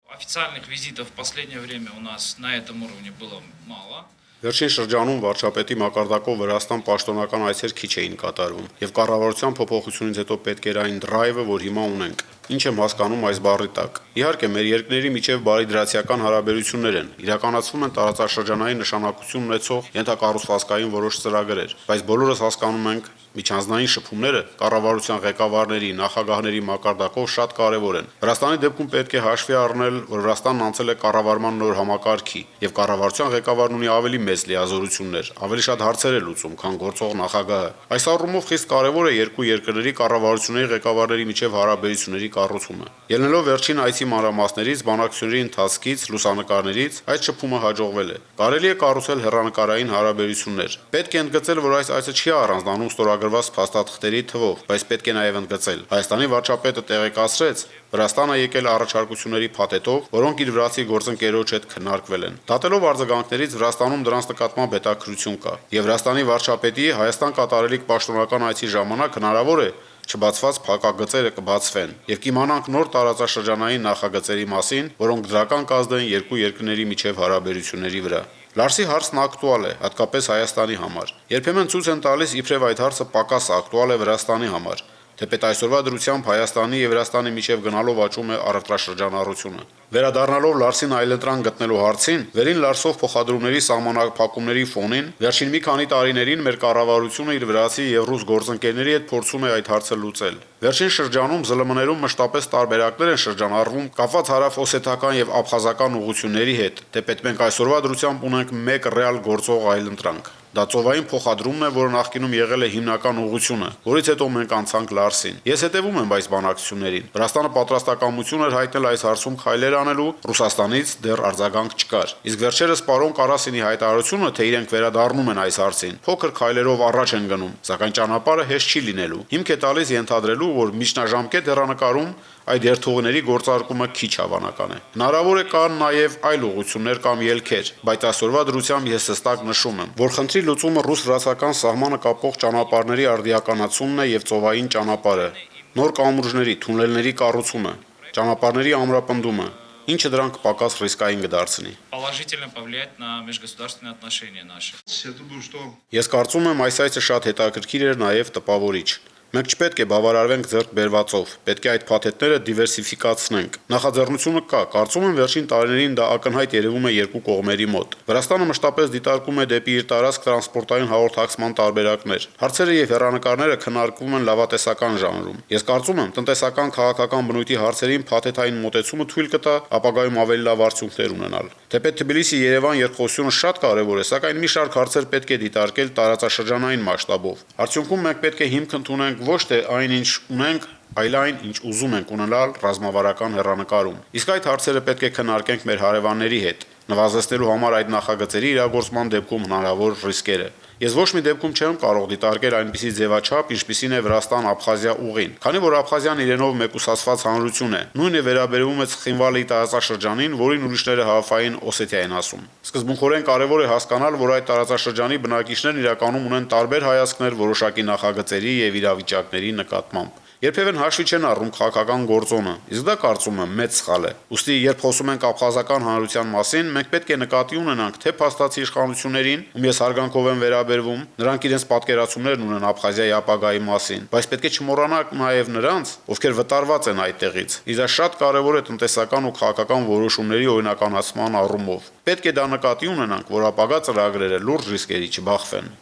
Официальных визитов в последнее время у нас на этом уровне было мало. Վերջին շրջանում վարչապետի մակարդակով Վրաստան պաշտոնական այցեր քիչ էին կատարվում, եւ կառավարության փոփոխությունից հետո պետք էր այն դրայվը, որ հիմա ունենք։ Ինչ եմ հասկանում այս բառի տակ։ Իհարկե, մեր երկրների միջև բարիդրացիական հարաբերություններ են, իրականացվում են տարածաշրջանային նշանակություն ունեցող ենթակառուցվածքային որոշ ծրագրեր, բայց բոլորս հասկանում ենք, միջանձնային շփումները կառավարության ղեկավարների, նախագահների մակարդակով շատ կարևոր են։ Վրաստանի դեպքում պետք է հաշվի առնել, որ Վրաստանն անցել է կառավարման նոր համակարգի, եւ կառավարության ղեկավարն ունի ավելի մեծ լիազորություններ, ավելի շատ հարցեր է լուծում, քան գործող նախագահը։ Այս առումով խիստ կարևոր է երկու երկրների կառավարությունների ղեկավարների միջև հարաբերությունների կառուցումը։ Ելնելով վերջին այցի մանրամասներից, բանակցությունների ընթացքից, լուսանկարներից, այդ շփումը հաջողվել է։ Կարելի է կառուցել հեռանկարային հարաբերություններ։ Պետք է ընդգծել, որ այս այցը չի առանձնանում ստորագրված փաստաթղթերի թվով, բայց պետք է նաև ընդգծել։ Հայաստանի վարչապետը տեղեկացրեց, Վրաստանը եկել առաջարկությունների փաթեթով, որոնք իր վրացի գործընկերոջ հետ քննարկվել են։ Դատելով արձագանքներից Վրաստանում դրանց նկատմամբ հետաքրքրություն կա։ Եվ Վրաստանի վարչապետի Հայաստան կատարելիք պաշտոնական այցի ժամանակ հնարավոր է չբացված փակագծերը կբացվեն եւ կիմանանք նոր տարածաշրջանային նախագծերի մասին, որոնք դրական կազդեն երկու երկրների միջև հարաբերությունների վրա։ Լարսի հարցն ակտուալ է, հատկապես Հայաստանի համար։ Երբեմն ցույց են տալիս, իբրև այդ հարցը պակաս ակտուալ է Վրաստանի համար։ Թեպետ այսօրվա դրությամբ Հայաստանի եւ Վրաստանի միջև գնալով աճում է առևտրաշրջանառությունը։ Վերադառնալով Լարսին այլընտրանք գտնելու հարցին, վերին Լարսով փոխադրումների սահմանափակումների ֆոնին վերջին մի քանի տարիներին մեր կառավարությունը իր վրացի եւ ռուս գործընկերների հետ փորձում է այդ հարցը լուծել։ Վերջին շրջանում ԶԼՄ-ներում մշտապես տարբերակներ են շրջանառվում կապված հարավ-օսեթական եւ աբխազական ուղղությունների հետ, թեպետ մենք այսօրվա դրությամբ ունենք մեկ ռեալ գործող այլընտրանք։ Դա ծովային փոխադրումն է, որը նախկինում եղել է հիմնական ուղղությունը, որից հետո մենք անցանք Լարսին։ Ես հետևում եմ այս բանակցություններին։ Վրաստանը պատրաստակամություն էր հայտնել այս հարցում քայլեր անելու, Ռուսաստանից դեռ արձագանք չկար։ Իսկ վերջերս պարոն Կարասինի հայտարարությունը, թե իրենք վերադառնում են այս հարցին, փոքր քայլերով առաջ են գնում, սակայն ճանապարհը հեշտ չի լինելու։ Հիմք է տալիս ենթադրելու, որ միջնաժամկետ հեռանկարում այդ երթուղիների գործարկումը քիչ հավանական է։ Հնարավոր է կան նաև այլ ուղղություններ կամ ելքեր, բայց այսօրվա դրությամբ ես հստակ նշում եմ, որ խնդրի լուծումը ռուս-վրացական սահմանը կապող ճանապարհների արդիականացումն է եւ ծովային ճանապարհը, նոր կամուրջների, թունելների կառուցումը, ճանապարհների ամրապնդումը, ինչը դրանք պակաս ռիսկային կդարձնի։ Положительно повлиять на межгосударственные отношения наши. Ես կարծում եմ, այս այցը շատ հետաքրքիր էր նաև տպավորիչ։ Մենք չպետք է բավարարվենք ձեռք բերվածով, պետք է այդ փաթեթները դիվերսիֆիկացնենք։ Նախաձեռնությունը կա, կարծում եմ վերջին տարիներին դա ակնհայտ երևում է երկու կողմերի մոտ։ Վրաստանը մշտապես դիտարկում է դեպի իր տարածք տրանսպորտային հաղորդակցման տարբերակներ։ Հարցերը եւ հեռանկարները քննարկվում են լավատեսական ժանրում։ Ես կարծում եմ, տնտեսական քաղաքական բնույթի հարցերին փաթեթային մոտեցումը թույլ կտա ապագայում ավելի լավ արդյունքներ ունենալ։ Թեպետ Թբիլիսի-Երևան երկխոսությունը շատ կարևոր է, սակայն մի շարք հարցեր պետք է դիտարկել տարածաշրջանային մասշտաբով։ Արդյունքում մենք պետք է հիմք ընդունենք ոչ թե այն, ինչ ունենք, այլ այն, ինչ ուզում ենք ունենալ ռազմավարական հեռանկարում։ Իսկ այդ հարցերը պետք է քննարկենք մեր հարևանների հետ, նվազեցնելու համար այդ նախագծերի իրագործման դեպքում հնարավոր ռիսկերը։ Ես ոչ մի դեպքում չեմ կարող դիտարկել այնպիսի ձևաչափ, ինչպիսին է Վրաստան-Աբխազիա ուղին, քանի որ Աբխազիան իրենով մեկուսացված հանրություն է։ Նույնը վերաբերվում է Ցխինվալի տարածաշրջանին, որին ուրիշները Հավային Օսեթիա են ասում։ Սկզբունքորեն կարևոր է հասկանալ, որ այդ տարածաշրջանի բնակիչներն իրականում ունեն տարբեր հայացքներ որոշակի նախագծերի եւ իրավիճակների նկատմամբ։ Երբևէ հաշվի չեն առնում քաղաքական գործոնը, իսկ դա կարծում եմ մեծ սխալ է։ Ուստի երբ խոսում ենք աբխազական հանրության մասին, մենք պետք է նկատի ունենանք թե փաստացի իշխանություններին, ում ես հարգանքով եմ վերաբերվում, նրանք իրենց պատկերացումներն ունեն Աբխազիայի ապագայի մասին, բայց պետք է չմոռանանք նաև նրանց, ովքեր վտարված են այդտեղից։ Դա շատ կարևոր է տնտեսական ու քաղաքական որոշումների օրինականացման առումով։ Պետք է դա նկատի ունենանք, որ ապագա ծրագրերը լուրջ ռիսկերի չբախվեն։